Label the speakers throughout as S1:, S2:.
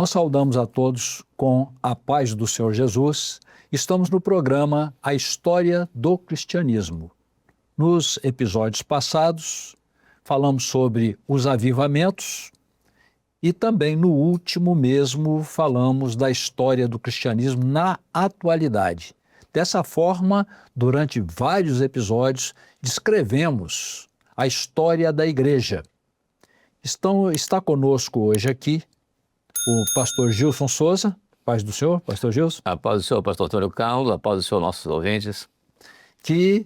S1: Nós saudamos a todos com a paz do Senhor Jesus. Estamos no programa A História do Cristianismo. Nos episódios passados, falamos sobre os avivamentos e também no último mesmo falamos da história do cristianismo na atualidade. Dessa forma, durante vários episódios, descrevemos a história da igreja. Está conosco hoje aqui o pastor Gilson Souza. Paz do Senhor, pastor Gilson.
S2: A paz do Senhor, pastor Antônio Carlos, a paz do Senhor, nossos ouvintes.
S1: Que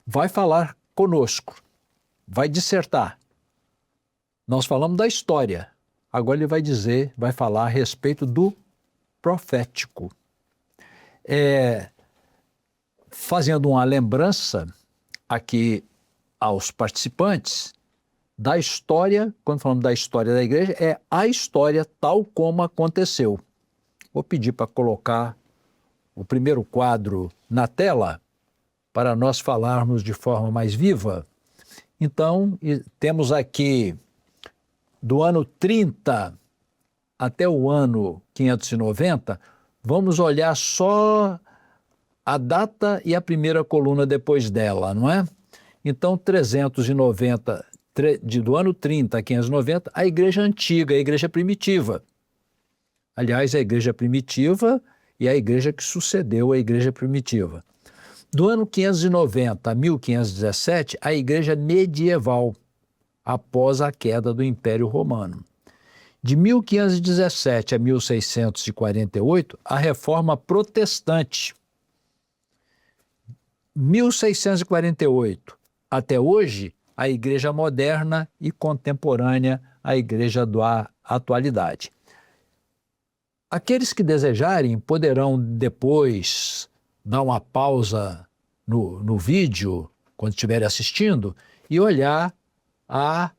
S1: vai falar conosco, vai dissertar. Nós falamos da história, agora ele vai falar a respeito do profético. Fazendo uma lembrança aqui aos participantes da história, quando falamos da história da igreja, é a história tal como aconteceu. Vou pedir para colocar o primeiro quadro na tela para nós falarmos de forma mais viva. Então, temos aqui do ano 30 até o ano 590, vamos olhar só a data e a primeira coluna depois dela, não é? Então, 390, do ano 30 a 590, a igreja antiga, a igreja primitiva. Aliás, a igreja primitiva e a igreja que sucedeu a igreja primitiva. Do ano 590 a 1517, a igreja medieval, após a queda do Império Romano. De 1517 a 1648, a Reforma Protestante. 1648 até hoje, a Igreja Moderna e Contemporânea, a Igreja da Atualidade. Aqueles que desejarem poderão depois dar uma pausa no vídeo, quando estiverem assistindo, e olhar a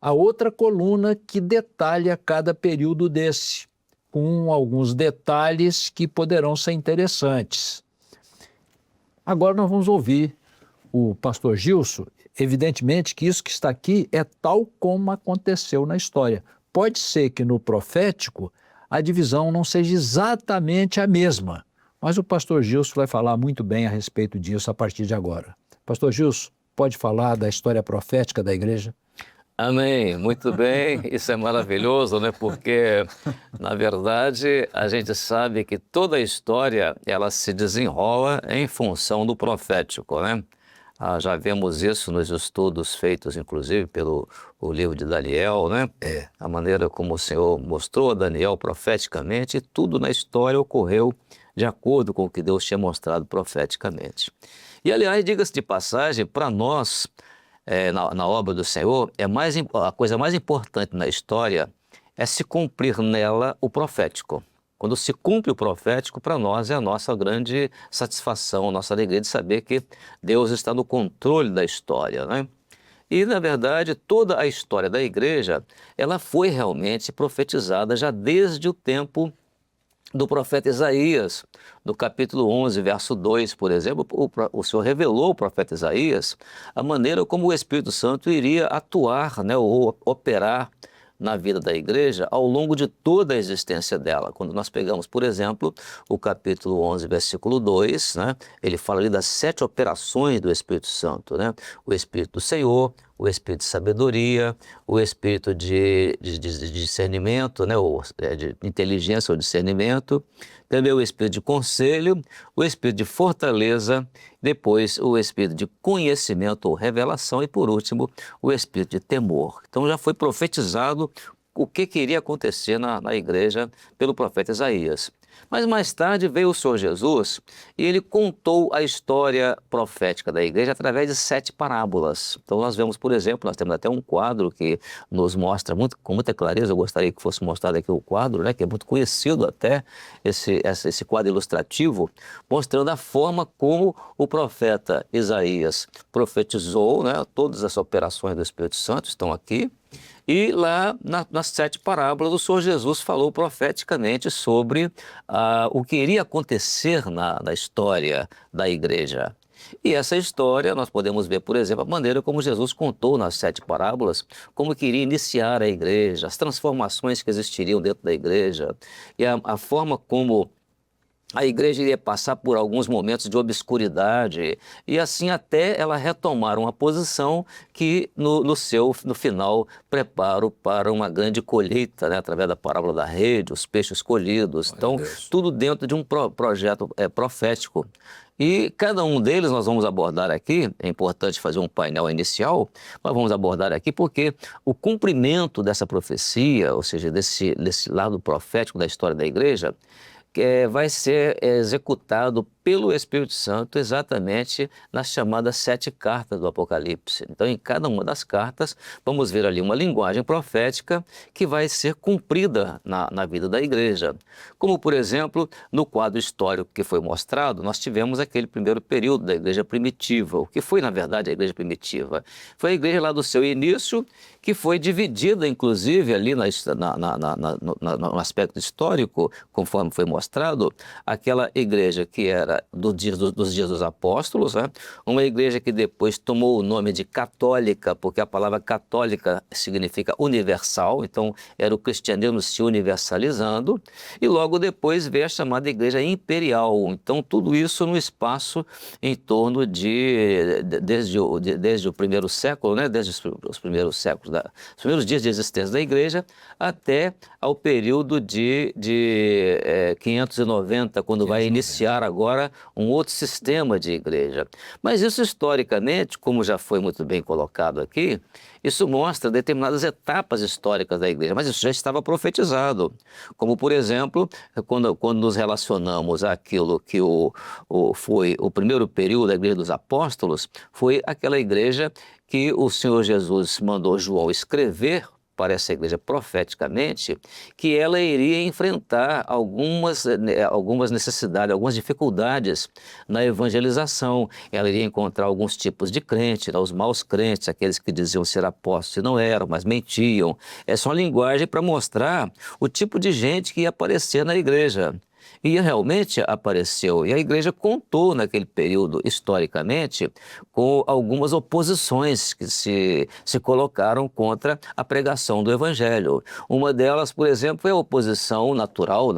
S1: outra coluna que detalha cada período desse, com alguns detalhes que poderão ser interessantes. Agora nós vamos ouvir o pastor Gilson. Evidentemente que isso que está aqui é tal como aconteceu na história. Pode ser que no profético a divisão não seja exatamente a mesma, mas o pastor Gilson vai falar muito bem a respeito disso a partir de agora. Pastor Gilson, pode falar da história profética da igreja?
S2: Amém, muito bem, isso é maravilhoso, né? Porque, na verdade, a gente sabe que toda a história, ela se desenrola em função do profético, né? Já vemos isso nos estudos feitos, inclusive, pelo livro de Daniel, né? A maneira como o Senhor mostrou a Daniel profeticamente, tudo na história ocorreu de acordo com o que Deus tinha mostrado profeticamente. E, aliás, diga-se de passagem, para nós, na obra do Senhor, a coisa mais importante na história é se cumprir nela o profético. Quando se cumpre o profético, para nós é a nossa grande satisfação, a nossa alegria de saber que Deus está no controle da história, né? E, na verdade, toda a história da igreja, ela foi realmente profetizada já desde o tempo do profeta Isaías. No capítulo 11, verso 2, por exemplo, o Senhor revelou ao profeta Isaías a maneira como o Espírito Santo iria atuar, né, ou operar na vida da igreja ao longo de toda a existência dela. Quando nós pegamos, por exemplo, o capítulo 11, versículo 2, né, ele fala ali das 7 operações do Espírito Santo, né? O Espírito do Senhor, o Espírito de sabedoria, o Espírito de discernimento, né, ou de inteligência ou discernimento, também o Espírito de conselho, o Espírito de fortaleza, depois o Espírito de conhecimento ou revelação e, por último, o Espírito de temor. Então já foi profetizado o que iria acontecer na igreja pelo profeta Isaías. Mas mais tarde veio o Senhor Jesus e ele contou a história profética da igreja através de 7 parábolas. Então nós vemos, por exemplo, nós temos até um quadro que nos mostra com muita clareza, eu gostaria que fosse mostrado aqui o quadro, né, que é muito conhecido até, esse quadro ilustrativo, mostrando a forma como o profeta Isaías profetizou, né, todas as operações do Espírito Santo estão aqui. E lá, nas 7 parábolas, o Senhor Jesus falou profeticamente sobre o que iria acontecer na história da igreja. E essa história nós podemos ver, por exemplo, a maneira como Jesus contou nas 7 parábolas, como queria iniciar a igreja, as transformações que existiriam dentro da igreja e a forma como a igreja iria passar por alguns momentos de obscuridade e assim até ela retomar uma posição que no final preparo para uma grande colheita, né, através da parábola da rede, os peixes colhidos. Então, tudo dentro de um projeto profético. E cada um deles nós vamos abordar aqui, é importante fazer um painel inicial, mas vamos abordar aqui porque o cumprimento dessa profecia, ou seja, desse lado profético da história da igreja, vai ser executado pelo Espírito Santo exatamente nas chamadas 7 cartas do Apocalipse. Então, em cada uma das cartas, vamos ver ali uma linguagem profética que vai ser cumprida na vida da igreja. Como, por exemplo, no quadro histórico que foi mostrado, nós tivemos aquele primeiro período da igreja primitiva. O que foi, na verdade, a igreja primitiva? Foi a igreja lá do seu início, que foi dividida, inclusive, ali no aspecto histórico, conforme foi mostrado, aquela igreja que era dos dias dos apóstolos, né? Uma igreja que depois tomou o nome de católica, porque a palavra católica significa universal, então era o cristianismo se universalizando, e logo depois veio a chamada igreja imperial. Então tudo isso no espaço em torno desde o primeiro século, né? Desde os primeiros séculos, os primeiros dias de existência da igreja, até ao período de 590, quando vai iniciar agora um outro sistema de igreja. Mas isso historicamente, como já foi muito bem colocado aqui, isso mostra determinadas etapas históricas da igreja, mas isso já estava profetizado. Como, por exemplo, quando nos relacionamos àquilo que foi o primeiro período da igreja dos apóstolos, foi aquela igreja que o Senhor Jesus mandou João escrever para essa igreja profeticamente, que ela iria enfrentar algumas necessidades, algumas dificuldades na evangelização. Ela iria encontrar alguns tipos de crente, né, os maus crentes, aqueles que diziam ser apóstolos e não eram, mas mentiam. Essa é uma linguagem para mostrar o tipo de gente que ia aparecer na igreja. E realmente apareceu. E a igreja contou naquele período, historicamente, com algumas oposições que se colocaram contra a pregação do Evangelho. Uma delas, por exemplo, é a oposição natural,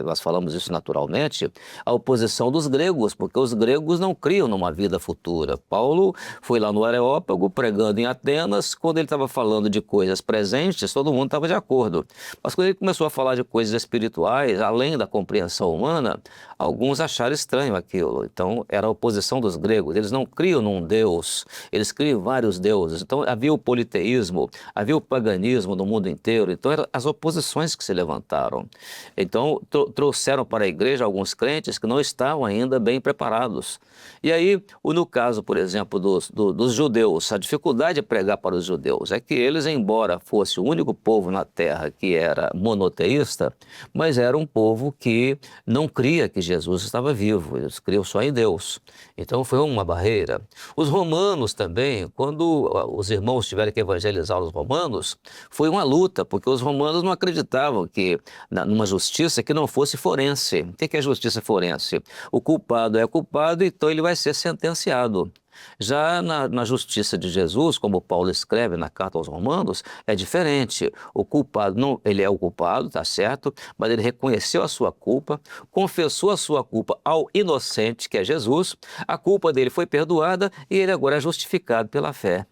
S2: nós falamos isso naturalmente, a oposição dos gregos, porque os gregos não criam numa vida futura. Paulo foi lá no Areópago, pregando em Atenas, quando ele estava falando de coisas presentes, todo mundo estava de acordo. Mas quando ele começou a falar de coisas espirituais, além da compreensão humana, alguns acharam estranho aquilo. Então, era a oposição dos gregos. Eles não criam num Deus, eles criam vários deuses. Então, havia o politeísmo, havia o paganismo no mundo inteiro. Então, eram as oposições que se levantaram. Então, trouxeram para a igreja alguns crentes que não estavam ainda bem preparados. E aí, no caso, por exemplo, dos judeus, a dificuldade de pregar para os judeus é que eles, embora fosse o único povo na terra que era monoteísta, mas era um povo que não cria que Jesus estava vivo, eles criam só em Deus. Então foi uma barreira. Os romanos também, quando os irmãos tiveram que evangelizar os romanos, foi uma luta, porque os romanos não acreditavam que numa justiça que não fosse forense. O que é justiça forense? O culpado é culpado, então ele vai ser sentenciado. Já na justiça de Jesus, como Paulo escreve na carta aos Romanos, é diferente. O culpado, não, ele é o culpado, tá certo, mas ele reconheceu a sua culpa, confessou a sua culpa ao inocente, que é Jesus, a culpa dele foi perdoada e ele agora é justificado pela fé.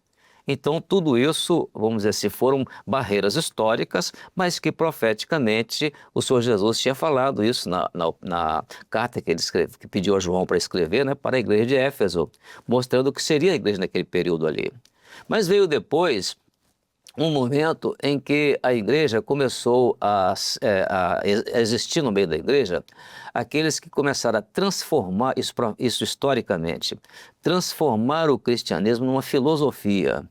S2: Então, tudo isso, vamos dizer assim, foram barreiras históricas, mas que profeticamente o Senhor Jesus tinha falado isso na carta que ele que pediu a João para escrever, né, para a igreja de Éfeso, mostrando o que seria a igreja naquele período ali. Mas veio depois um momento em que a igreja começou a existir no meio da igreja, aqueles que começaram a transformar, isso historicamente, transformar o cristianismo numa filosofia.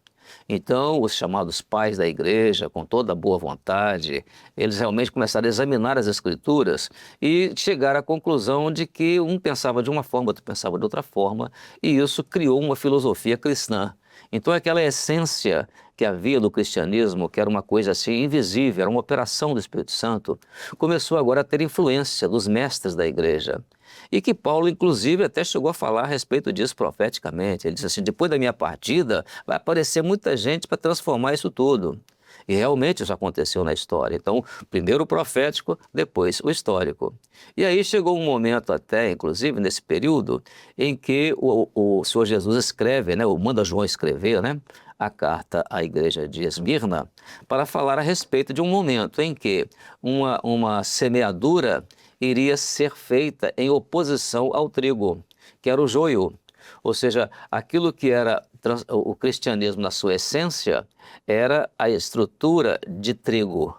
S2: Então, os chamados pais da igreja, com toda a boa vontade, eles realmente começaram a examinar as escrituras e chegaram à conclusão de que um pensava de uma forma, outro pensava de outra forma, e isso criou uma filosofia cristã. Então aquela essência que havia do cristianismo, que era uma coisa assim invisível, era uma operação do Espírito Santo, começou agora a ter influência dos mestres da igreja. E que Paulo, inclusive, até chegou a falar a respeito disso profeticamente. Ele disse assim, depois da minha partida, vai aparecer muita gente para transformar isso tudo. E realmente isso aconteceu na história. Então, primeiro o profético, depois o histórico. E aí chegou um momento até, inclusive, nesse período, em que o Senhor Jesus escreve, né, ou manda João escrever, né, a carta à igreja de Esmirna, para falar a respeito de um momento em que uma semeadura iria ser feita em oposição ao trigo, que era o joio. Ou seja, aquilo que era o cristianismo na sua essência era a estrutura de trigo,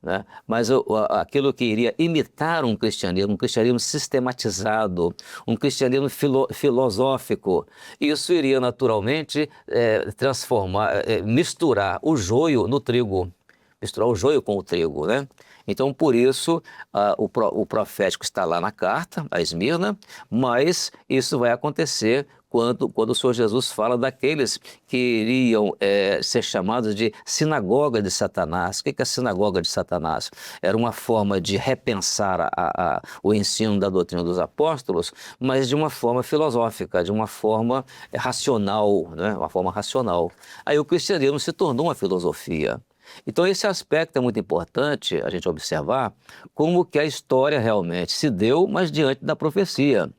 S2: né? Mas aquilo que iria imitar um cristianismo sistematizado, um cristianismo filosófico, isso iria naturalmente misturar o joio no trigo, misturar o joio com o trigo, né? Então, por isso, o profético está lá na carta, a Esmirna, mas isso vai acontecer quando o Senhor Jesus fala daqueles que iriam ser chamados de sinagoga de Satanás. O que é a sinagoga de Satanás? Era uma forma de repensar o ensino da doutrina dos apóstolos, mas de uma forma filosófica, de uma forma racional, né? Uma forma racional. Aí o cristianismo se tornou uma filosofia. Então esse aspecto é muito importante a gente observar como que a história realmente se deu, mas diante da profecia.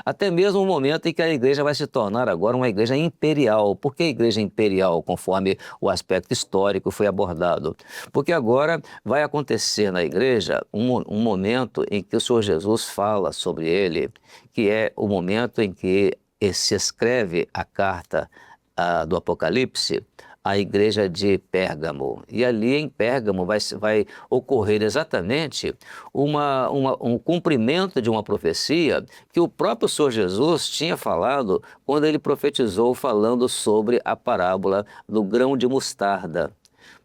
S2: Até mesmo o momento em que a igreja vai se tornar agora uma igreja imperial. Por que igreja imperial, conforme o aspecto histórico foi abordado? Porque agora vai acontecer na igreja um momento em que o Senhor Jesus fala sobre ele, que é o momento em que se escreve a carta do Apocalipse à igreja de Pérgamo. E ali em Pérgamo vai ocorrer exatamente um cumprimento de uma profecia que o próprio Senhor Jesus tinha falado quando ele profetizou falando sobre a parábola do grão de mostarda.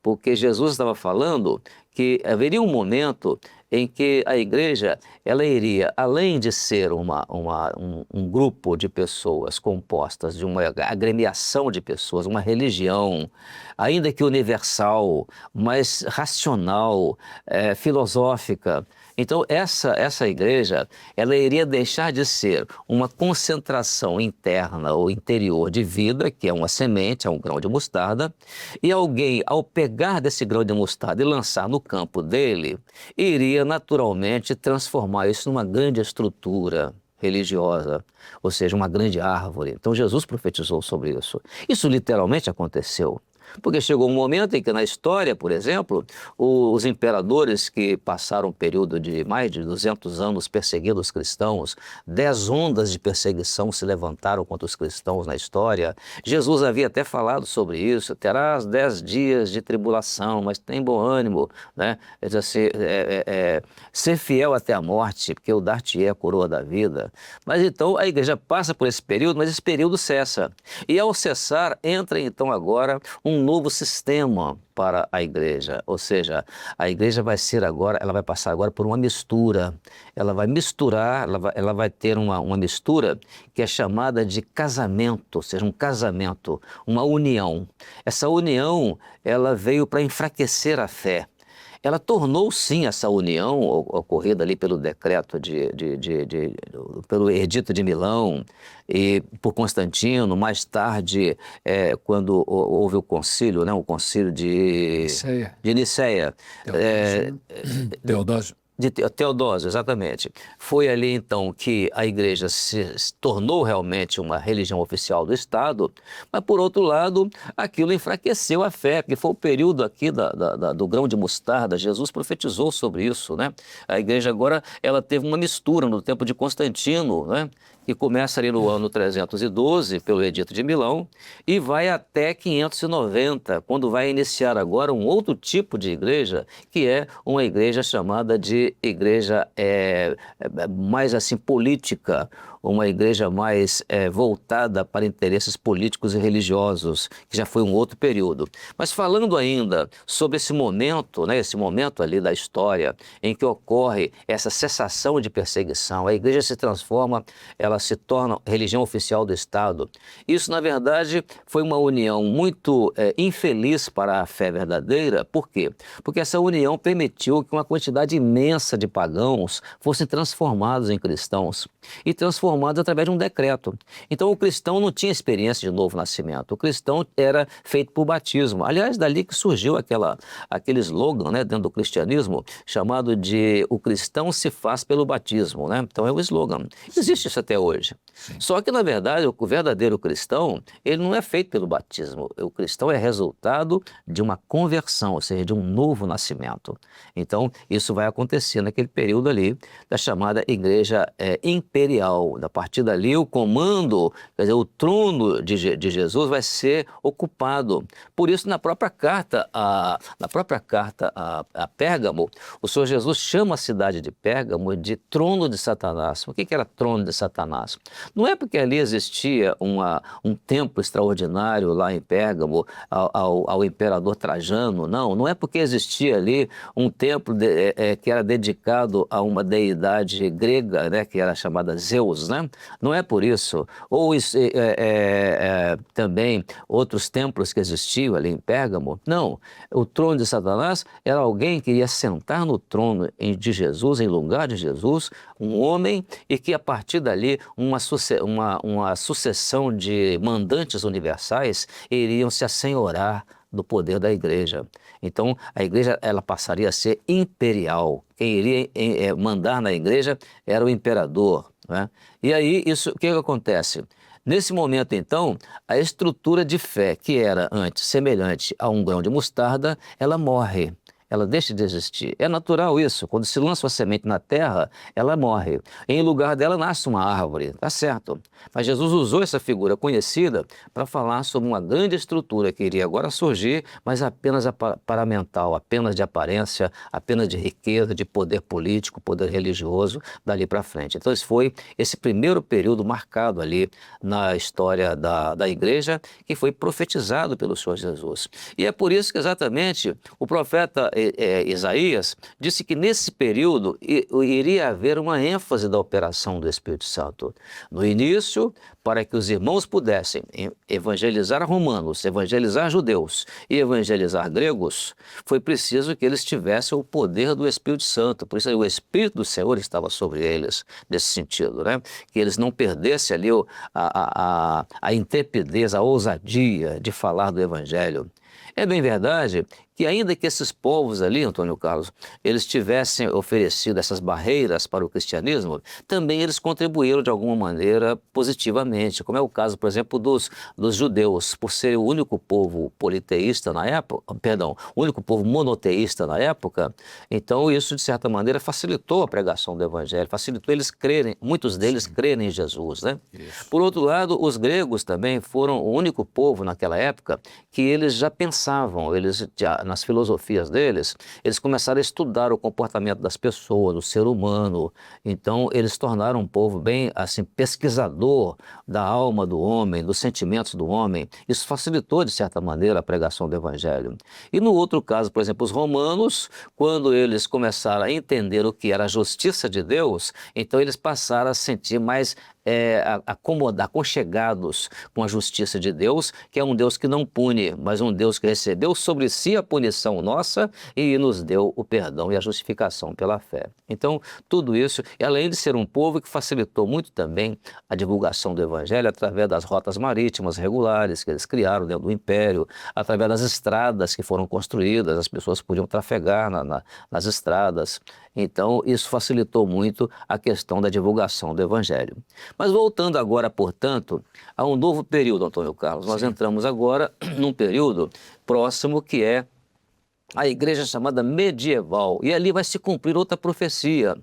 S2: Porque Jesus estava falando que haveria um momento em que a igreja ela iria, além de ser um grupo de pessoas compostas de uma agremiação de pessoas, uma religião, ainda que universal, mas racional, filosófica. Então essa igreja ela iria deixar de ser uma concentração interna ou interior de vida, que é uma semente, é um grão de mostarda, e alguém, ao pegar desse grão de mostarda e lançar no campo dele, iria naturalmente transformar isso numa grande estrutura religiosa, ou seja, uma grande árvore. Então Jesus profetizou sobre isso. Isso literalmente aconteceu. Porque chegou um momento em que na história, por exemplo, os imperadores que passaram um período de mais de 200 anos perseguindo os cristãos, 10 ondas de perseguição se levantaram contra os cristãos na história. Jesus havia até falado sobre isso, terás 10 dias de tribulação, mas tem bom ânimo, né? Ele diz assim, ser fiel até a morte, porque eu dar-te-ei a coroa da vida. Mas então a igreja passa por esse período, mas esse período cessa. E ao cessar, entra então agora um novo sistema para a igreja, ou seja, a igreja ela vai passar agora por uma mistura, ela vai misturar, ela vai ter uma mistura que é chamada de casamento, ou seja, um casamento, uma união. Essa união, ela veio para enfraquecer a fé. Ela tornou sim essa união ocorrida ali pelo decreto pelo Edito de Milão e por Constantino, mais tarde, quando houve o concílio, né, o concílio de Nicéia.
S1: Teodósio.
S2: De Teodósio, exatamente. Foi ali então que a igreja se tornou realmente uma religião oficial do Estado, mas por outro lado, aquilo enfraqueceu a fé, porque foi o período aqui do grão de mostarda, Jesus profetizou sobre isso, né? A igreja agora, ela teve uma mistura no tempo de Constantino, né? Que começa ali no ano 312, pelo Edito de Milão, e vai até 590, quando vai iniciar agora um outro tipo de igreja, que é uma igreja chamada de igreja mais assim política, uma igreja mais voltada para interesses políticos e religiosos, que já foi um outro período. Mas falando ainda sobre esse momento, né, esse momento ali da história em que ocorre essa cessação de perseguição, a igreja se transforma, ela ela se torna religião oficial do Estado. Isso, na verdade, foi uma união muito infeliz para a fé verdadeira. Por quê? Porque essa união permitiu que uma quantidade imensa de pagãos fossem transformados em cristãos e transformados através de um decreto. Então, o cristão não tinha experiência de novo nascimento. O cristão era feito por batismo. Aliás, dali que surgiu aquele slogan, né, dentro do cristianismo, chamado de "o cristão se faz pelo batismo", né? Então é o slogan. Existe isso até hoje. Só que, na verdade, o verdadeiro cristão, ele não é feito pelo batismo. O cristão é resultado de uma conversão, ou seja, de um novo nascimento. Então, isso vai acontecer naquele período ali da chamada Igreja Imperial. A partir dali, o comando, quer dizer, o trono de Jesus vai ser ocupado. Por isso, na própria carta a Pérgamo, o Senhor Jesus chama a cidade de Pérgamo de trono de Satanás. O que era trono de Satanás? Não é porque ali existia um templo extraordinário lá em Pérgamo ao imperador Trajano, não é porque existia ali um templo que era dedicado a uma deidade grega, né, que era chamada Zeus, né? Não é por isso. Ou também outros templos que existiam ali em Pérgamo. Não, o trono de Satanás era alguém que iria sentar no trono de Jesus, em lugar de Jesus, um homem, e que a partir dali uma sucessão de mandantes universais iriam se assenhorar do poder da igreja. Então, a igreja ela passaria a ser imperial. Quem iria mandar na igreja era o imperador, né? E aí, o que acontece? Nesse momento, então, a estrutura de fé, que era antes semelhante a um grão de mostarda, ela morre. Ela deixa de existir. É natural isso. Quando se lança uma semente na terra, ela morre. Em lugar dela nasce uma árvore, tá certo? Mas Jesus usou essa figura conhecida para falar sobre uma grande estrutura que iria agora surgir, mas apenas paramental, apenas de aparência, apenas de riqueza, de poder político, poder religioso, dali para frente. Então, esse foi esse primeiro período marcado ali na história da igreja, que foi profetizado pelo Senhor Jesus. E é por isso que exatamente o profeta Isaías disse que nesse período iria haver uma ênfase da operação do Espírito Santo. No início, para que os irmãos pudessem evangelizar romanos, evangelizar judeus e evangelizar gregos, foi preciso que eles tivessem o poder do Espírito Santo. Por isso o Espírito do Senhor estava sobre eles, nesse sentido, né? Que eles não perdessem ali a intrepidez, a ousadia de falar do Evangelho. É bem verdade que ainda que esses povos ali, Antônio Carlos, eles tivessem oferecido essas barreiras para o cristianismo, também eles contribuíram de alguma maneira positivamente, como é o caso, por exemplo, dos judeus, por ser o único povo politeísta na época, o único povo monoteísta na época, então isso de certa maneira facilitou a pregação do evangelho, facilitou eles crerem, muitos deles crerem em Jesus, né? Por outro lado, os gregos também foram o único povo naquela época que eles já pensavam, nas filosofias deles, eles começaram a estudar o comportamento das pessoas, do ser humano. Então, eles tornaram um povo bem, assim, pesquisador da alma do homem, dos sentimentos do homem. Isso facilitou, de certa maneira, a pregação do evangelho. E no outro caso, por exemplo, os romanos, quando eles começaram a entender o que era a justiça de Deus, então eles passaram a sentir mais aconchegados com a justiça de Deus, que é um Deus que não pune, mas um Deus que recebeu sobre si a punição nossa e nos deu o perdão e a justificação pela fé. Então, tudo isso, além de ser um povo que facilitou muito também a divulgação do evangelho através das rotas marítimas regulares que eles criaram dentro do império, através das estradas que foram construídas, as pessoas podiam trafegar nas estradas. Então, isso facilitou muito a questão da divulgação do evangelho. Mas voltando agora, portanto, a um novo período, Antônio Carlos, nós entramos agora num período próximo que é a igreja chamada medieval. E ali vai se cumprir outra profecia.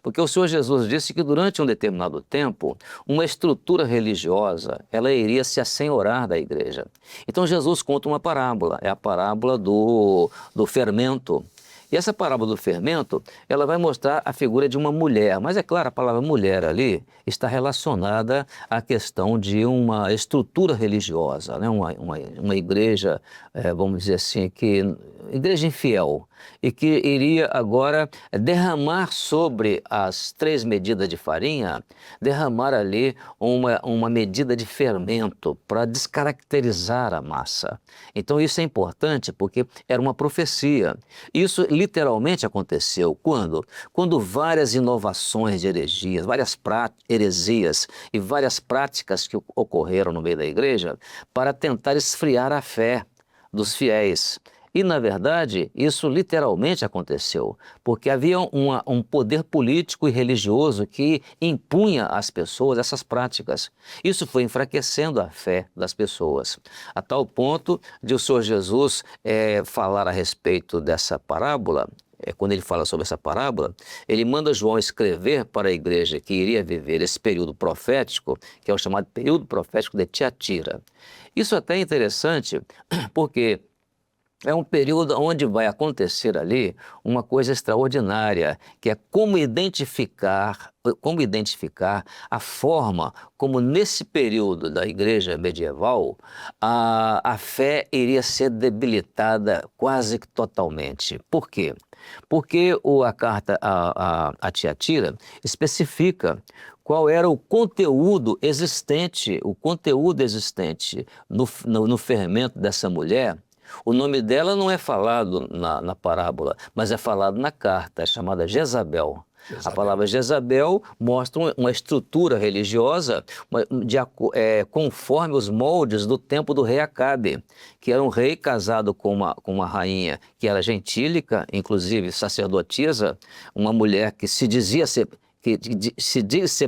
S2: Porque o Senhor Jesus disse que durante um determinado tempo, uma estrutura religiosa, ela iria se assenhorar da igreja. Então Jesus conta uma parábola, é a parábola do fermento. E essa parábola do fermento, ela vai mostrar a figura de uma mulher. Mas é claro, a palavra mulher ali está relacionada à questão de uma estrutura religiosa, né? Uma igreja, vamos dizer assim, igreja infiel. e que iria agora derramar sobre as 3 medidas de farinha, derramar ali uma medida de fermento para descaracterizar a massa. Então isso é importante porque era uma profecia. Isso literalmente aconteceu quando? Quando várias inovações de heresias, heresias e várias práticas que ocorreram no meio da igreja para tentar esfriar a fé dos fiéis. E, na verdade, isso literalmente aconteceu, porque havia um poder político e religioso que impunha às pessoas essas práticas. Isso foi enfraquecendo a fé das pessoas, a tal ponto de o Senhor Jesus falar a respeito dessa parábola. Quando ele fala sobre essa parábola, ele manda João escrever para a igreja que iria viver esse período profético, que é o chamado período profético de Tiatira. Isso até é interessante, porque é um período onde vai acontecer ali uma coisa extraordinária, que é como identificar a forma como nesse período da igreja medieval a fé iria ser debilitada quase que totalmente. Por quê? Porque a carta a Tiatira especifica qual era o conteúdo existente no fermento dessa mulher. O nome dela não é falado na parábola, mas é falado na carta, é chamada Jezabel. A palavra Jezabel mostra uma estrutura religiosa conforme os moldes do tempo do rei Acabe, que era um rei casado com uma rainha que era gentílica, inclusive sacerdotisa, uma mulher que se dizia ser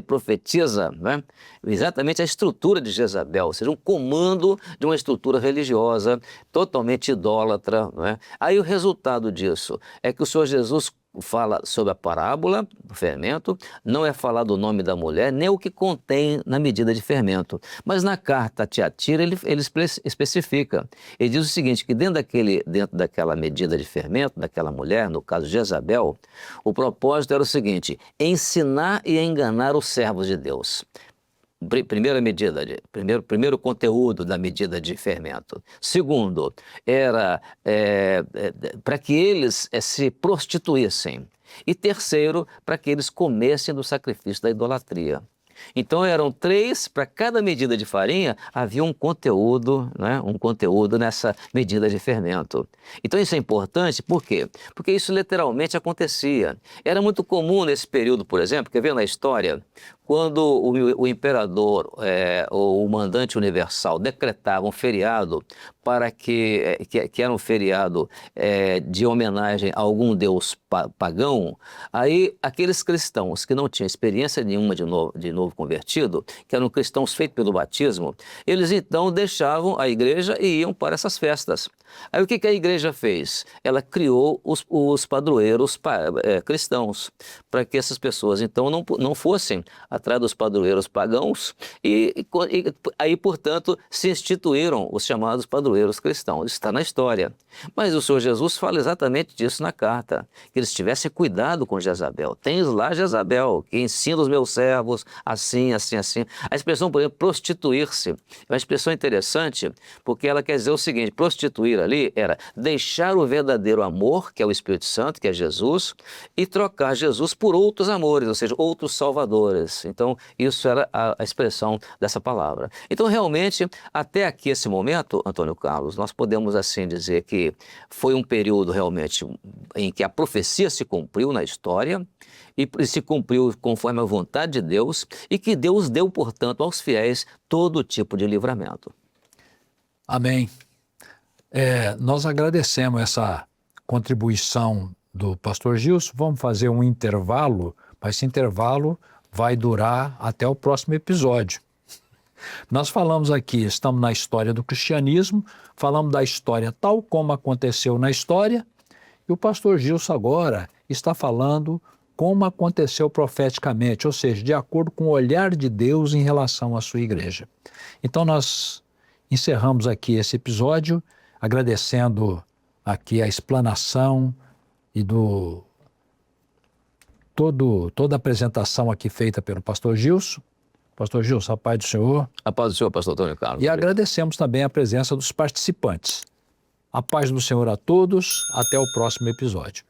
S2: profetiza, né? Exatamente a estrutura de Jezabel, ou seja, um comando de uma estrutura religiosa totalmente idólatra. Né? Aí o resultado disso é que o Senhor Jesus fala sobre a parábola do fermento, não é falado o nome da mulher, nem o que contém na medida de fermento. Mas na carta a Tiatira ele especifica. Ele diz o seguinte, que dentro daquela medida de fermento, daquela mulher, no caso Jezabel, o propósito era o seguinte, ensinar e enganar os servos de Deus. Primeira medida, primeiro conteúdo da medida de fermento. Segundo, era para que eles se prostituíssem. E terceiro, para que eles comessem do sacrifício da idolatria. Então eram 3, para cada medida de farinha havia um conteúdo, né? Um conteúdo nessa medida de fermento. Então isso é importante, por quê? Porque isso literalmente acontecia. Era muito comum nesse período, por exemplo, quer ver na história, quando o imperador ou o mandante universal decretava um feriado para que era um feriado de homenagem a algum deus pagão, aí aqueles cristãos que não tinham experiência nenhuma de novo convertido, que eram cristãos feitos pelo batismo, eles então deixavam a igreja e iam para essas festas. Aí o que a igreja fez? Ela criou os padroeiros cristãos, para que essas pessoas então não fossem atrás dos padroeiros pagãos e aí, portanto, se instituíram os chamados padroeiros cristãos. Isso está na história. Mas o Senhor Jesus fala exatamente disso na carta, que eles tivessem cuidado com Jezabel. Tens lá Jezabel, que ensina os meus servos assim, assim, assim. A expressão, por exemplo, prostituir-se, é uma expressão interessante, porque ela quer dizer o seguinte, prostituir ali era deixar o verdadeiro amor, que é o Espírito Santo, que é Jesus, e trocar Jesus por outros amores, ou seja, outros salvadores. Então, isso era a expressão dessa palavra. Então, realmente, até aqui esse momento, Antônio Carlos, nós podemos assim dizer que foi um período realmente em que a profecia se cumpriu na história e se cumpriu conforme a vontade de Deus e que Deus deu, portanto, aos fiéis todo tipo de livramento.
S1: Amém. Nós agradecemos essa contribuição do pastor Gilson. Vamos fazer um intervalo, mas esse intervalo vai durar até o próximo episódio. Nós falamos aqui, estamos na história do cristianismo, falamos da história tal como aconteceu na história, e o pastor Gilson agora está falando como aconteceu profeticamente, ou seja, de acordo com o olhar de Deus em relação à sua igreja. Então nós encerramos aqui esse episódio, agradecendo aqui a explanação e toda a apresentação aqui feita pelo pastor Gilson. Pastor Gilson, a paz do Senhor.
S2: A paz do Senhor, pastor Antônio Carlos.
S1: E agradecemos também a presença dos participantes. A paz do Senhor a todos. Até o próximo episódio.